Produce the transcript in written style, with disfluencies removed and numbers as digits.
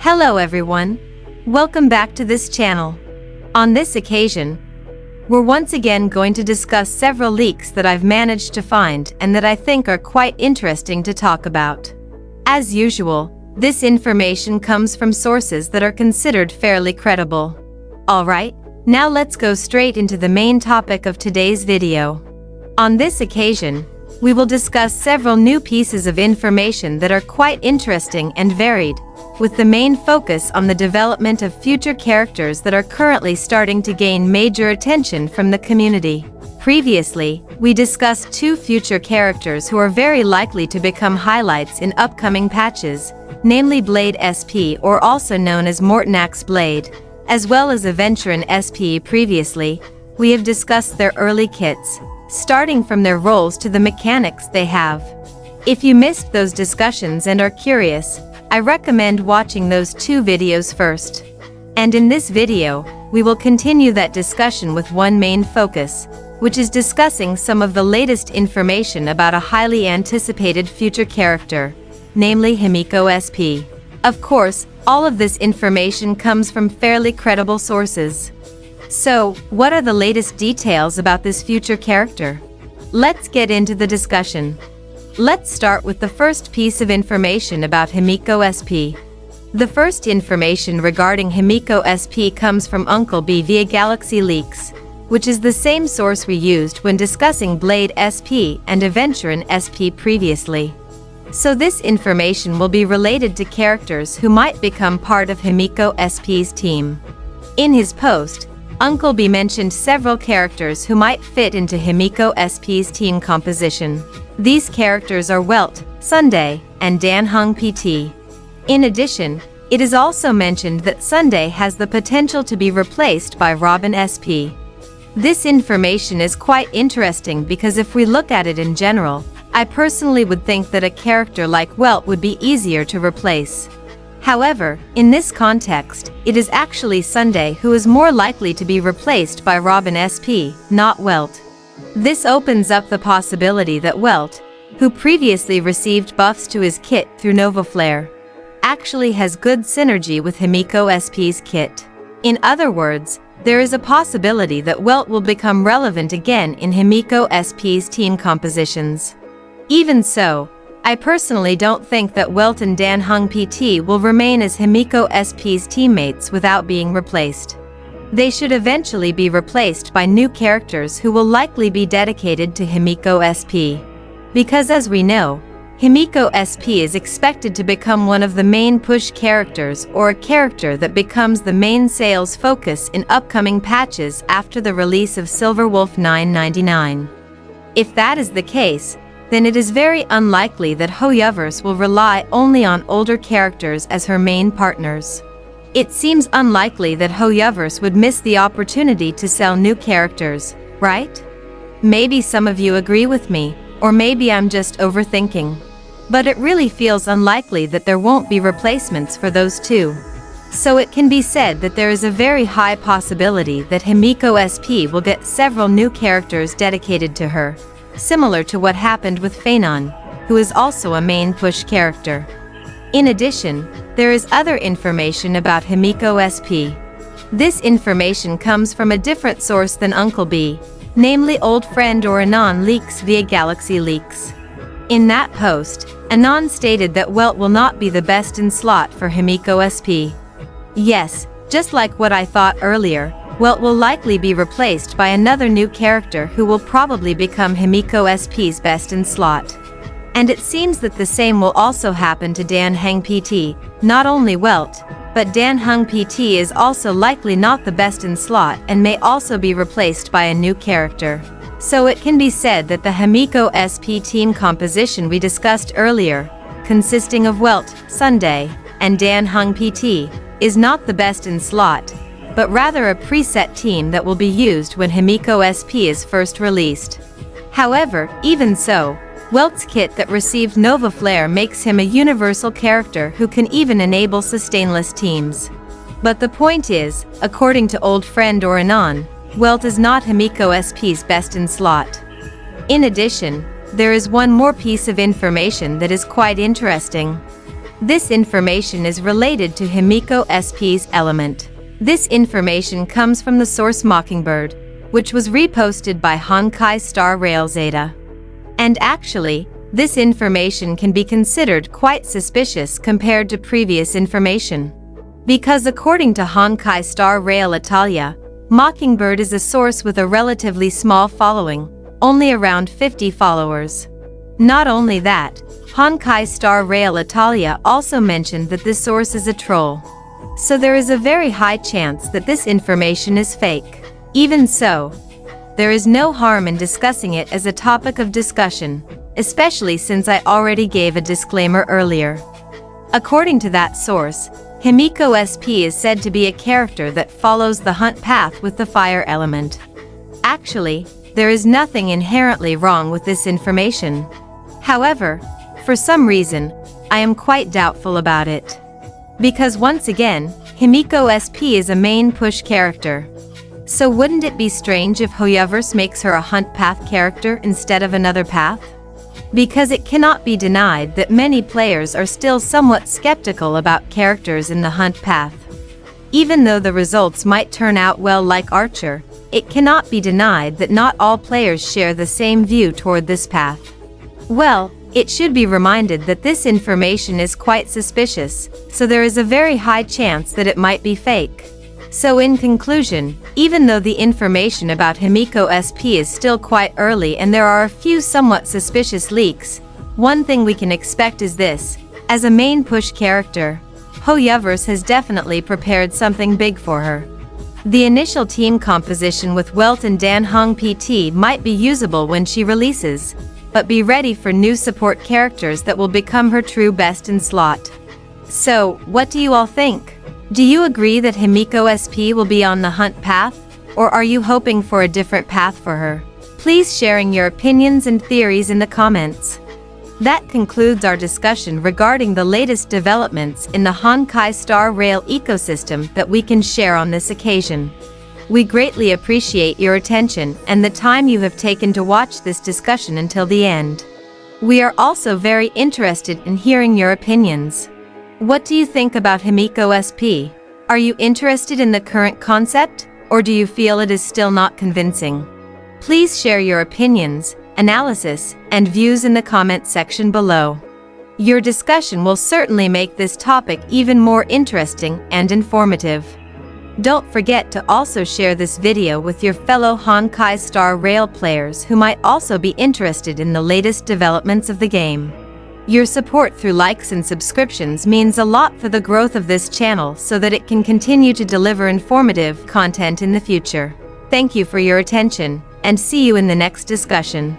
Hello everyone, welcome back to this channel. On this occasion, we're once again going to discuss several leaks that I've managed to find and that I think are quite interesting to talk about. As usual, this information comes from sources that are considered fairly credible. Alright, now let's go straight into the main topic of today's video. On this occasion, we will discuss several new pieces of information that are quite interesting and varied, with the main focus on the development of future characters that are currently starting to gain major attention from the community. Previously, we discussed two future characters who are very likely to become highlights in upcoming patches, namely Blade SP, or also known as Mortonak's Blade, as well as Aventurin SP. Previously, we have discussed their early kits, starting from their roles to the mechanics they have. If you missed those discussions and are curious, I recommend watching those two videos first. And in this video, we will continue that discussion with one main focus, which is discussing some of the latest information about a highly anticipated future character, namely Himeko SP. Of course, all of this information comes from fairly credible sources. So, what are the latest details about this future character? Let's get into the discussion. Let's start with the first piece of information about Himeko SP. The first information regarding Himeko SP comes from Uncle B via Galaxy Leaks, which is the same source we used when discussing Blade SP and Aventurin SP previously. So this information will be related to characters who might become part of Himeko SP's team. In his post, Uncle B mentioned several characters who might fit into Himeko SP's team composition. These characters are Welt, Sunday, and Dan-hung PT. In addition, it is also mentioned that Sunday has the potential to be replaced by Robin SP. This information is quite interesting because if we look at it in general, I personally would think that a character like Welt would be easier to replace. However, in this context, it is actually Sunday who is more likely to be replaced by Robin SP, not Welt. This opens up the possibility that Welt, who previously received buffs to his kit through Nova Flare, actually has good synergy with Himeko SP's kit. In other words, there is a possibility that Welt will become relevant again in Himeko SP's team compositions. Even so, I personally don't think that Welt and Dan-hung PT will remain as Himeko SP's teammates without being replaced. They should eventually be replaced by new characters who will likely be dedicated to Himeko SP. Because as we know, Himeko SP is expected to become one of the main push characters or a character that becomes the main sales focus in upcoming patches after the release of Silverwolf 999. If that is the case, then it is very unlikely that Hoyoverse will rely only on older characters as her main partners. It seems unlikely that Hoyoverse would miss the opportunity to sell new characters, right? Maybe some of you agree with me, or maybe I'm just overthinking. But it really feels unlikely that there won't be replacements for those two. So it can be said that there is a very high possibility that Himeko SP will get several new characters dedicated to her, similar to what happened with Phanon, who is also a main push character. In addition, there is other information about Himeko SP. This information comes from a different source than Uncle B, namely Old Friend or Anon Leaks via Galaxy Leaks. In that post, Anon stated that Welt will not be the best in slot for Himeko SP. Yes, just like what I thought earlier, Welt will likely be replaced by another new character who will probably become Himeko SP's best in slot. And it seems that the same will also happen to Dan-hung PT, not only Welt, but Dan-hung PT is also likely not the best in slot and may also be replaced by a new character. So it can be said that the Himeko SP team composition we discussed earlier, consisting of Welt, Sunday, and Dan-hung PT, is not the best in slot, but rather a preset team that will be used when Himeko SP is first released. However, even so, Welt's kit that received Nova Flare makes him a universal character who can even enable sustainless teams. But the point is, according to Old Friend or Anon, Welt is not Himeko SP's best in slot. In addition, there is one more piece of information that is quite interesting. This information is related to Himeko SP's element. This information comes from the source Mockingbird, which was reposted by Honkai starrail Zeta. And actually, this information can be considered quite suspicious compared to previous information. Because according to Honkai starrail Italia, Mockingbird is a source with a relatively small following, only around 50 followers. Not only that, Honkai starrail Italia also mentioned that this source is a troll. So there is a very high chance that this information is fake. Even so, there is no harm in discussing it as a topic of discussion, especially since I already gave a disclaimer earlier. According to that source, Himeko SP is said to be a character that follows the hunt path with the fire element. Actually, there is nothing inherently wrong with this information. However, for some reason, I am quite doubtful about it. Because once again, Himeko SP is a main push character. So wouldn't it be strange if Hoyoverse makes her a hunt path character instead of another path? Because it cannot be denied that many players are still somewhat skeptical about characters in the hunt path. Even though the results might turn out well like Archer, it cannot be denied that not all players share the same view toward this path. Well, it should be reminded that this information is quite suspicious, so there is a very high chance that it might be fake. So in conclusion, even though the information about Himeko SP is still quite early and there are a few somewhat suspicious leaks, one thing we can expect is this: as a main push character, Hoyoverse has definitely prepared something big for her. The initial team composition with Welt and Dan Hong PT might be usable when she releases, but be ready for new support characters that will become her true best in slot. So, what do you all think? Do you agree that Himeko SP will be on the hunt path, or are you hoping for a different path for her? Please sharing your opinions and theories in the comments. That concludes our discussion regarding the latest developments in the Honkai starrail ecosystem that we can share on this occasion. We greatly appreciate your attention and the time you have taken to watch this discussion until the end. We are also very interested in hearing your opinions. What do you think about Himeko SP? Are you interested in the current concept, or do you feel it is still not convincing? Please share your opinions, analysis, and views in the comment section below. Your discussion will certainly make this topic even more interesting and informative. Don't forget to also share this video with your fellow Honkai starrail players who might also be interested in the latest developments of the game. Your support through likes and subscriptions means a lot for the growth of this channel so that it can continue to deliver informative content in the future. Thank you for your attention, and see you in the next discussion.